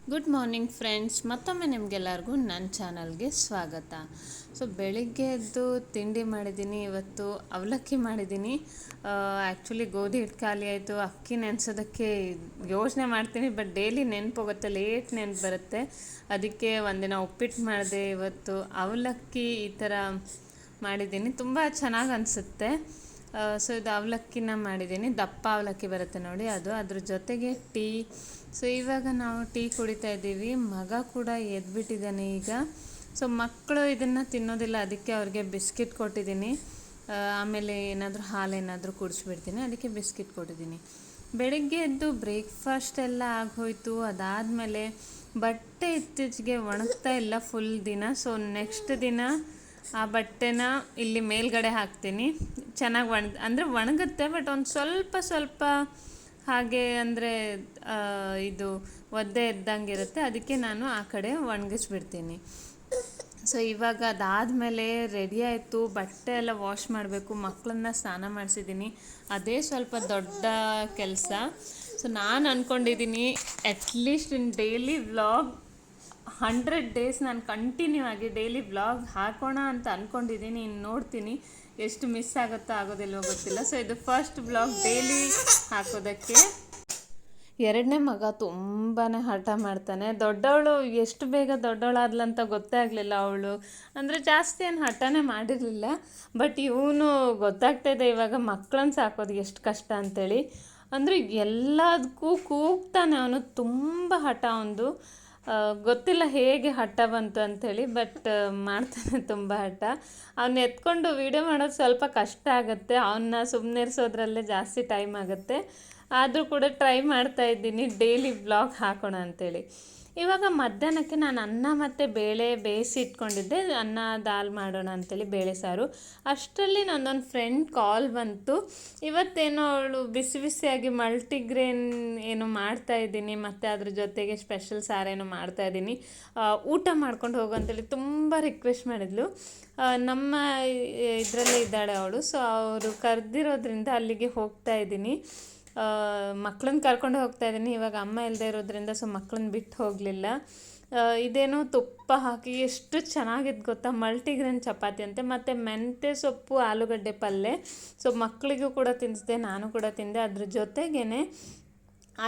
Good morning friends, ಮತ್ತೊಮ್ಮೆ ನಿಮಗೆಲ್ಲರಿಗೂ ನನ್ನ ಚಾನಲ್ಗೆ ಸ್ವಾಗತ. ಸೊ ಬೆಳಿಗ್ಗೆ ಎದ್ದು ತಿಂಡಿ ಮಾಡಿದ್ದೀನಿ. ಇವತ್ತು ಅವಲಕ್ಕಿ ಮಾಡಿದ್ದೀನಿ. ಆ್ಯಕ್ಚುಲಿ ಗೋಧಿ ಹಿಟ್ಟು ಖಾಲಿ ಆಯಿತು. ಅಕ್ಕಿ ನೆನೆಸೋದಕ್ಕೆ ಯೋಚನೆ ಮಾಡ್ತೀನಿ, ಬಟ್ ಡೈಲಿ ನೆನಪೋಗುತ್ತೆ, ಲೇಟ್ ನೆನಪು ಬರುತ್ತೆ. ಅದಕ್ಕೆ ಒಂದಿನ ಉಪ್ಪಿಟ್ಟು ಮಾಡಿದೆ. ಇವತ್ತು ಅವಲಕ್ಕಿ ಈ ಥರ ಮಾಡಿದ್ದೀನಿ, ತುಂಬ ಚೆನ್ನಾಗಿ ಅನಿಸುತ್ತೆ. ಸೊ ಇದು ಅವಲಕ್ಕಿನ ಮಾಡಿದ್ದೀನಿ, ದಪ್ಪ ಅವಲಕ್ಕಿ ಬರುತ್ತೆ ನೋಡಿ, ಅದ್ರ ಜೊತೆಗೆ ಟೀ. ಸೊ ಇವಾಗ ನಾವು ಟೀ ಕುಡಿತಾ ಇದ್ದೀವಿ. ಮಗ ಕೂಡ ಎದ್ಬಿಟ್ಟಿದ್ದಾನೆ ಈಗ. ಸೊ ಮಕ್ಕಳು ಇದನ್ನು ತಿನ್ನೋದಿಲ್ಲ, ಅದಕ್ಕೆ ಅವ್ರಿಗೆ ಬಿಸ್ಕಿಟ್ ಕೊಟ್ಟಿದ್ದೀನಿ. ಆಮೇಲೆ ಏನಾದರೂ ಹಾಲೇನಾದರೂ ಕುಡಿಸ್ಬಿಡ್ತೀನಿ, ಅದಕ್ಕೆ ಬಿಸ್ಕಿಟ್ ಕೊಟ್ಟಿದ್ದೀನಿ. ಬೆಳಗ್ಗೆ ಎದ್ದು ಬ್ರೇಕ್ಫಾಸ್ಟ್ ಎಲ್ಲ ಆಗೋಯ್ತು. ಅದಾದಮೇಲೆ ಬಟ್ಟೆ ಇತ್ತೀಚೆಗೆ ಒಣಗ್ತಾ ಇಲ್ಲ ಫುಲ್ ದಿನ. ಸೊ ನೆಕ್ಸ್ಟ್ ದಿನ ಆ ಬಟ್ಟೆನ ಇಲ್ಲಿ ಮೇಲ್ಗಡೆ ಹಾಕ್ತೀನಿ. ಚೆನ್ನಾಗಿ ಅಂದರೆ ಒಣಗುತ್ತೆ, ಬಟ್ ಒಂದು ಸ್ವಲ್ಪ ಹಾಗೆ ಅಂದರೆ ಇದು ಒದ್ದೆ ಇದ್ದಂಗೆ ಇರುತ್ತೆ. ಅದಕ್ಕೆ ನಾನು ಆ ಕಡೆ ಒಣಗಿಸ್ಬಿಡ್ತೀನಿ. ಸೊ ಇವಾಗ ಅದಾದಮೇಲೆ ರೆಡಿ ಆಯಿತು. ಬಟ್ಟೆ ಎಲ್ಲ ವಾಶ್ ಮಾಡಬೇಕು, ಮಕ್ಕಳನ್ನ ಸ್ನಾನ ಮಾಡಿಸಿದ್ದೀನಿ. ಅದೇ ಸ್ವಲ್ಪ ದೊಡ್ಡ ಕೆಲಸ. ಸೊ ನಾನು ಅಂದ್ಕೊಂಡಿದ್ದೀನಿ at least in daily vlog 100 days ನಾನು ಕಂಟಿನ್ಯೂ ಆಗಿ ಡೈಲಿ ವ್ಲಾಗ್ ಹಾಕೋಣ ಅಂತ ಅಂದ್ಕೊಂಡಿದ್ದೀನಿ. ಇನ್ನು ನೋಡ್ತೀನಿ ಎಷ್ಟು ಮಿಸ್ ಆಗುತ್ತೋ ಆಗೋದಿಲ್ವೋ ಗೊತ್ತಿಲ್ಲ. ಸೊ ಇದು ಫಸ್ಟ್ ವ್ಲಾಗ್ ಡೈಲಿ ಹಾಕೋದಕ್ಕೆ. ಎರಡನೇ ಮಗ ತುಂಬಾ ಹಠ ಮಾಡ್ತಾನೆ. ದೊಡ್ಡವಳು ಎಷ್ಟು ಬೇಗ ದೊಡ್ಡವಳಾದ್ಲಂತ ಗೊತ್ತೇ ಆಗಲಿಲ್ಲ. ಅವಳು ಅಂದರೆ ಜಾಸ್ತಿ ಏನು ಹಠನೇ ಮಾಡಿರಲಿಲ್ಲ, ಬಟ್ ಇವನು ಗೊತ್ತಾಗ್ತಾಯಿದೆ ಇವಾಗ ಮಕ್ಕಳನ್ನ ಸಾಕೋದು ಎಷ್ಟು ಕಷ್ಟ ಅಂಥೇಳಿ. ಅಂದರೆ ಎಲ್ಲದಕ್ಕೂ ಕೂಗ್ತಾನೆ ಅವನು, ತುಂಬ ಹಠ ಅವನದು. ಗೊತ್ತಿಲ್ಲ ಹೇಗೆ ಹಠ ಬಂತು ಅಂಥೇಳಿ, ಬಟ್ ಮಾಡ್ತಾನೆ ತುಂಬ ಹಠ. ಅವನ್ನ ಎತ್ಕೊಂಡು ವೀಡಿಯೋ ಮಾಡೋದು ಸ್ವಲ್ಪ ಕಷ್ಟ ಆಗುತ್ತೆ, ಅವನ್ನ ಸುಮ್ಮನೆ ಇರಿಸೋದ್ರಲ್ಲೇ ಜಾಸ್ತಿ ಟೈಮ್ ಆಗುತ್ತೆ. ಆದರೂ ಕೂಡ ಟ್ರೈ ಮಾಡ್ತಾ ಇದ್ದೀನಿ ಡೈಲಿ ವ್ಲಾಗ್ ಹಾಕೋಣ ಅಂಥೇಳಿ. ಇವಾಗ ಮಧ್ಯಾಹ್ನಕ್ಕೆ ನಾನು ಅನ್ನ ಮತ್ತು ಬೇಳೆ ಬೇಯಿಸಿ ಇಟ್ಕೊಂಡಿದ್ದೆ, ಅನ್ನ ದಾಲ್ ಮಾಡೋಣ ಅಂಥೇಳಿ, ಬೇಳೆ ಸಾರು. ಅಷ್ಟರಲ್ಲಿ ನನ್ನೊಂದು ಫ್ರೆಂಡ್ ಕಾಲ್ ಬಂತು. ಇವತ್ತೇನೋ ಅವಳು ಬಿಸಿ ಬಿಸಿಯಾಗಿ ಮಲ್ಟಿಗ್ರೇನ್ ಏನೋ ಮಾಡ್ತಾಯಿದ್ದೀನಿ, ಮತ್ತು ಅದ್ರ ಜೊತೆಗೆ ಸ್ಪೆಷಲ್ ಸಾರೇನೋ ಮಾಡ್ತಾಯಿದ್ದೀನಿ, ಊಟ ಮಾಡ್ಕೊಂಡು ಹೋಗು ಅಂತೇಳಿ ತುಂಬ ರಿಕ್ವೆಸ್ಟ್ ಮಾಡಿದ್ಲು. ನಮ್ಮ ಇದರಲ್ಲೇ ಇದ್ದಾಳೆ ಅವಳು. ಸೊ ಅವರು ಕರೆದಿರೋದ್ರಿಂದ ಅಲ್ಲಿಗೆ ಹೋಗ್ತಾ ಇದ್ದೀನಿ. ಮಕ್ಕಳನ್ನ ಕರ್ಕೊಂಡು ಹೋಗ್ತಾ ಇದ್ದೀನಿ. ಇವಾಗ ಅಮ್ಮ ಇಲ್ಲದೆ ಇರೋದ್ರಿಂದ ಸೊ ಮಕ್ಕಳನ್ನ ಬಿಟ್ಟು ಹೋಗಲಿಲ್ಲ. ಇದೇನೋ ತುಪ್ಪ ಹಾಕಿ ಎಷ್ಟು ಚೆನ್ನಾಗಿತ್ತು ಗೊತ್ತಾ, ಮಲ್ಟಿಗ್ರೇನ್ ಚಪಾತಿ ಅಂತೆ, ಮತ್ತು ಮೆಂತ್ಯ ಸೊಪ್ಪು ಆಲೂಗಡ್ಡೆ ಪಲ್ಯ. ಸೊ ಮಕ್ಕಳಿಗೂ ಕೂಡ ತಿನ್ನಿಸಿದೆ, ನಾನು ಕೂಡ ತಿಂದೆ. ಅದ್ರ ಜೊತೆಗೇ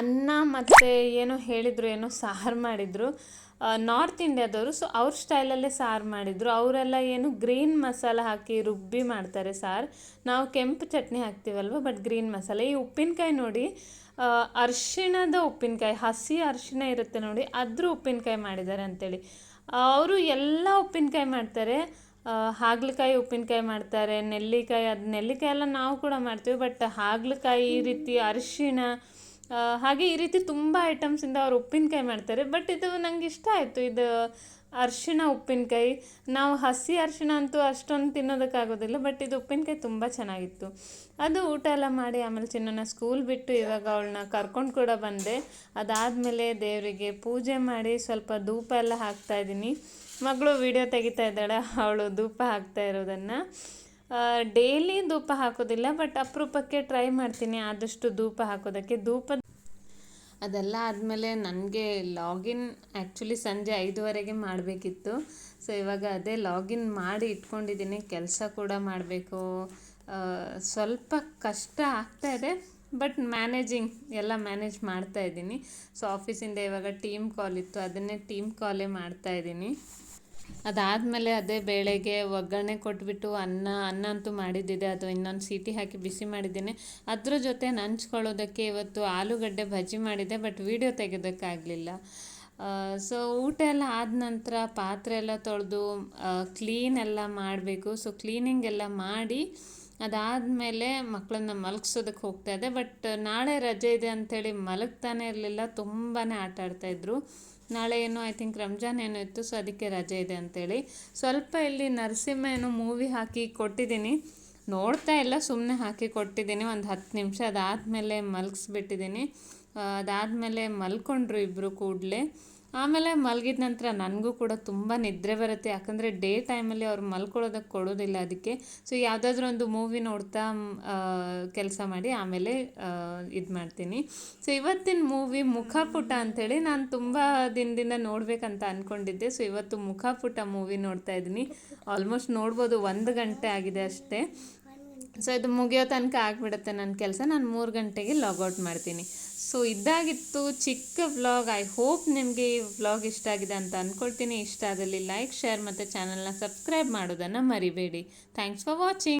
ಅನ್ನ ಮತ್ತು ಏನೋ ಹೇಳಿದರು, ಏನೋ ಸಾರು ಮಾಡಿದರು ನಾರ್ತ್ ಇಂಡಿಯಾದವರು. ಸೊ ಅವ್ರ ಸ್ಟೈಲಲ್ಲೇ ಸಾರು ಮಾಡಿದರು. ಅವರೆಲ್ಲ ಏನು ಗ್ರೀನ್ ಮಸಾಲ ಹಾಕಿ ರುಬ್ಬಿ ಮಾಡ್ತಾರೆ ಸಾರು. ನಾವು ಕೆಂಪು ಚಟ್ನಿ ಹಾಕ್ತೀವಲ್ವ, ಬಟ್ ಗ್ರೀನ್ ಮಸಾಲೆ. ಈ ಉಪ್ಪಿನಕಾಯಿ ನೋಡಿ, ಅರಿಶಿಣದ ಉಪ್ಪಿನಕಾಯಿ, ಹಸಿ ಅರಿಶಿಣ ಇರುತ್ತೆ ನೋಡಿ, ಅದ್ರ ಉಪ್ಪಿನಕಾಯಿ ಮಾಡಿದ್ದಾರೆ ಅಂಥೇಳಿ. ಅವರು ಎಲ್ಲ ಉಪ್ಪಿನಕಾಯಿ ಮಾಡ್ತಾರೆ. ಹಾಗಲಕಾಯಿ ಉಪ್ಪಿನಕಾಯಿ ಮಾಡ್ತಾರೆ, ನೆಲ್ಲಿಕಾಯಿ, ಅದು ನೆಲ್ಲಿಕಾಯಿ ಎಲ್ಲ ನಾವು ಕೂಡ ಮಾಡ್ತೀವಿ, ಬಟ್ ಹಾಗಲಕಾಯಿ ಈ ರೀತಿ ಅರಿಶಿಣ, ಹಾಗೆ ಈ ರೀತಿ ತುಂಬ ಐಟಮ್ಸಿಂದ ಅವ್ರು ಉಪ್ಪಿನಕಾಯಿ ಮಾಡ್ತಾರೆ. ಬಟ್ ಇದು ನಂಗೆ ಇಷ್ಟ ಆಯಿತು, ಇದು ಅರಿಶಿಣ ಉಪ್ಪಿನಕಾಯಿ. ನಾವು ಹಸಿ ಅರಿಶಿಣ ಅಂತೂ ಅಷ್ಟೊಂದು ತಿನ್ನೋದಕ್ಕಾಗೋದಿಲ್ಲ, ಬಟ್ ಇದು ಉಪ್ಪಿನಕಾಯಿ ತುಂಬ ಚೆನ್ನಾಗಿತ್ತು. ಅದು ಊಟ ಎಲ್ಲ ಮಾಡಿ ಆಮೇಲೆ ಚಿನ್ನನ ಸ್ಕೂಲ್ ಬಿಟ್ಟು ಇವಾಗ ಅವಳನ್ನ ಕರ್ಕೊಂಡು ಕೂಡ ಬಂದೆ. ಅದಾದಮೇಲೆ ದೇವರಿಗೆ ಪೂಜೆ ಮಾಡಿ ಸ್ವಲ್ಪ ಧೂಪ ಎಲ್ಲ ಹಾಕ್ತಾಯಿದ್ದೀನಿ. ಮಗಳು ವಿಡಿಯೋ ತೆಗಿತಾ ಇದ್ದಾಳೆ ಅವಳು ಧೂಪ ಹಾಕ್ತಾ ಇರೋದನ್ನು. ಡೈಲಿ ಧೂಪ ಹಾಕೋದಿಲ್ಲ, ಬಟ್ ಅಪರೂಪಕ್ಕೆ ಟ್ರೈ ಮಾಡ್ತೀನಿ ಆದಷ್ಟು ಧೂಪ ಹಾಕೋದಕ್ಕೆ. ಅದೆಲ್ಲ ಆದಮೇಲೆ ನನಗೆ ಲಾಗಿನ್ ಆ್ಯಕ್ಚುಲಿ ಸಂಜೆ 5:15ಗೆ ಮಾಡಬೇಕಿತ್ತು. ಸೊ ಇವಾಗ ಅದೇ ಲಾಗಿನ್ ಮಾಡಿ ಇಟ್ಕೊಂಡಿದ್ದೀನಿ. ಕೆಲಸ ಕೂಡ ಮಾಡಬೇಕು, ಸ್ವಲ್ಪ ಕಷ್ಟ ಆಗ್ತಾಯಿದೆ, ಬಟ್ ಎಲ್ಲ ಮ್ಯಾನೇಜ್ ಮಾಡ್ತಾಯಿದ್ದೀನಿ. ಸೊ ಆಫೀಸಿಂದ ಇವಾಗ ಟೀಮ್ ಕಾಲ್ ಇತ್ತು, ಅದನ್ನೇ ಟೀಮ್ ಕಾಲೇ ಮಾಡ್ತಾಯಿದ್ದೀನಿ. ಅದಾದಮೇಲೆ ಅದೇ ಬೇಳೆಗೆ ಒಗ್ಗರಣೆ ಕೊಟ್ಬಿಟ್ಟು ಅನ್ನ ಅಂತೂ ಮಾಡಿದ್ದಿದೆ, ಅದು ಇನ್ನೊಂದು ಸೀಟಿ ಹಾಕಿ ಬಿಸಿ ಮಾಡಿದ್ದೀನಿ. ಅದ್ರ ಜೊತೆ ನಂಚ್ಕೊಳ್ಳೋದಕ್ಕೆ ಇವತ್ತು ಆಲೂಗಡ್ಡೆ ಬಜ್ಜಿ ಮಾಡಿದ್ದೆ, ಬಟ್ ವೀಡಿಯೋ ತೆಗೆಯೋದಕ್ಕಾಗಲಿಲ್ಲ. ಸೊ ಊಟ ಎಲ್ಲ ಆದ ನಂತರ ಪಾತ್ರೆ ಎಲ್ಲ ತೊಳೆದು ಕ್ಲೀನ್ ಎಲ್ಲ ಮಾಡಬೇಕು. ಸೊ ಕ್ಲೀನಿಂಗ್ ಎಲ್ಲ ಮಾಡಿ ಅದಾದಮೇಲೆ ಮಕ್ಕಳನ್ನ ಮಲಗಿಸೋದಕ್ಕೆ ಹೋಗ್ತಾಯಿದ್ದೆ. ಬಟ್ ನಾಳೆ ರಜೆ ಇದೆ ಅಂಥೇಳಿ ಮಲಗ್ತಾನೆ ಇರಲಿಲ್ಲ, ತುಂಬಾ ಆಟ ಆಡ್ತಾಯಿದ್ರು. ನಾಳೆ ಏನೋ ಐ ಥಿಂಕ್ ರಂಜಾನ್ ಏನೋ ಇತ್ತು, ಸೊ ಅದಕ್ಕೆ ರಜೆ ಇದೆ ಅಂಥೇಳಿ ಸ್ವಲ್ಪ ಇಲ್ಲಿ ನರಸಿಂಹ ಏನೋ ಮೂವಿ ಹಾಕಿ ಕೊಟ್ಟಿದ್ದೀನಿ. ನೋಡ್ತಾ ಇಲ್ಲ, ಸುಮ್ಮನೆ ಹಾಕಿ ಕೊಟ್ಟಿದ್ದೀನಿ ಒಂದು 10 ನಿಮಿಷ. ಅದಾದಮೇಲೆ ಮಲಗಿಸ್ಬಿಟ್ಟಿದ್ದೀನಿ. ಅದಾದಮೇಲೆ ಮಲ್ಕೊಂಡ್ರು ಇಬ್ಬರು ಕೂಡಲೇ. ಆಮೇಲೆ ಮಲಗಿದ ನಂತರ ನನಗೂ ಕೂಡ ತುಂಬ ನಿದ್ರೆ ಬರುತ್ತೆ, ಯಾಕಂದರೆ ಡೇ ಟೈಮಲ್ಲಿ ಅವ್ರು ಮಲ್ಕೊಳ್ಳೋದಕ್ಕೆ ಕೊಡೋದಿಲ್ಲ. ಅದಕ್ಕೆ ಸೊ ಯಾವುದಾದ್ರೂ ಒಂದು ಮೂವಿ ನೋಡ್ತಾ ಕೆಲಸ ಮಾಡಿ ಆಮೇಲೆ ಇದು ಮಾಡ್ತೀನಿ. ಸೊ ಇವತ್ತಿನ ಮೂವಿ ಮುಖಪುಟ ಅಂಥೇಳಿ ನಾನು ತುಂಬ ದಿನದಿಂದ ನೋಡಬೇಕಂತ ಅಂದ್ಕೊಂಡಿದ್ದೆ. ಸೊ ಇವತ್ತು ಮುಖಪುಟ ಮೂವಿ ನೋಡ್ತಾ ಇದ್ದೀನಿ. ಆಲ್ಮೋಸ್ಟ್ ನೋಡ್ಬೋದು, 1 ಗಂಟೆ ಆಗಿದೆ ಅಷ್ಟೇ. ಸೊ ಇದು ಮುಗಿಯೋ ತನಕ ಆಗಿಬಿಡುತ್ತೆ ನನ್ನ ಕೆಲಸ. ನಾನು 3 ಗಂಟೆಗೆ ಲಾಗೌಟ್ ಮಾಡ್ತೀನಿ. ಸೊ ಇದಾಗಿತ್ತು ಚಿಕ್ಕ ವ್ಲಾಗ್. ಐ ಹೋಪ್ ನಿಮಗೆ ಈ ವ್ಲಾಗ್ ಇಷ್ಟ ಆಗಿದೆ ಅಂತ ಅಂದ್ಕೊಳ್ತೀನಿ. ಇಷ್ಟ ಆದಲ್ಲಿ ಲೈಕ್, ಶೇರ್ ಮತ್ತು ಚಾನಲ್ನ ಸಬ್ಸ್ಕ್ರೈಬ್ ಮಾಡೋದನ್ನು ಮರಿಬೇಡಿ. Thanks for watching.